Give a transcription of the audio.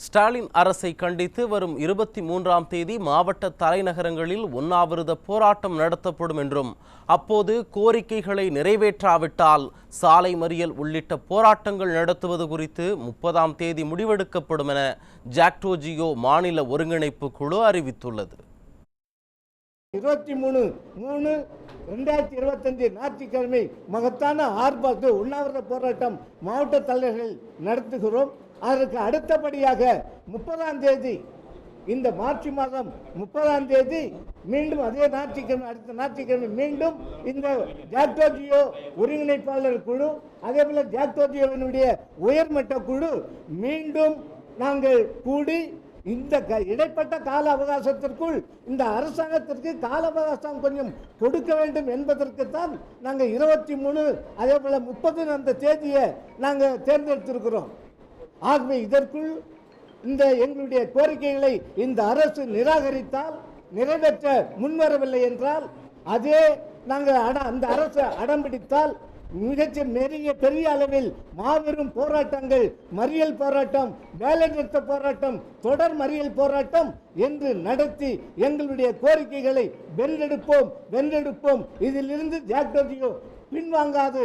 ஸ்டாலின் அரசை கண்டித்து வரும் 23ஆம் தேதி மாவட்ட தலைநகரங்களில் உண்ணாவிரத போராட்டம் நடத்தப்படும் என்றும் அப்போது கோரிக்கைகளை நிறைவேற்றாவிட்டால் சாலை மறியல் உள்ளிட்ட போராட்டங்கள் நடத்துவது குறித்து 30ஆம் தேதி முடிவெடுக்கப்படும் என ஜாக்டோ மாநில ஒருங்கிணைப்பு குழு அறிவித்துள்ளது. 23/3/2025 ஞாயிற்றுக்கிழமை மகத்தான ஆர்ப்பாட்ட உண்ணாவிரத போராட்டம் மாவட்ட தலைவர்கள் நடத்துகிறோம். அதற்கு அடுத்தபடியாக 30ஆம் தேதி இந்த மார்ச் மாதம் 30ஆம் தேதி மீண்டும் அதே ஞாயிற்றுக்கிழமை அடுத்த ஞாயிற்றுக்கிழமை மீண்டும் இந்த ஜாக்டோ ஒருங்கிணைப்பாளர் குழு அதே போல ஜாக்டோவினுடைய உயர்மட்ட குழு மீண்டும் நாங்கள் கூடி இந்த இடைப்பட்ட கால அவகாசத்திற்குள் இந்த அரசாங்கத்திற்கு கால அவகாசம் கொஞ்சம் கொடுக்க வேண்டும் என்பதற்குத்தான் நாங்கள் 23 அதே போல 30 அந்த தேதியை நாங்கள் தேர்ந்தெடுத்திருக்கிறோம். ஆகவே இதற்குள் இந்த எங்களுடைய கோரிக்கைகளை இந்த அரசு நிராகரித்தால் நிறைவேற்ற முன்வரவில்லை என்றால் அதே நாங்கள் அந்த அரசு அடம்பிடித்தால் பெரிய அளவில் மாபெரும் போராட்டங்கள், மறியல் போராட்டம், வேலை நிறுத்த போராட்டம், தொடர் மறியல் போராட்டம் என்று நடத்தி எங்களுடைய கோரிக்கைகளை வென்றெடுப்போம். இதிலிருந்து ஜாக்டோ பின்வாங்காது.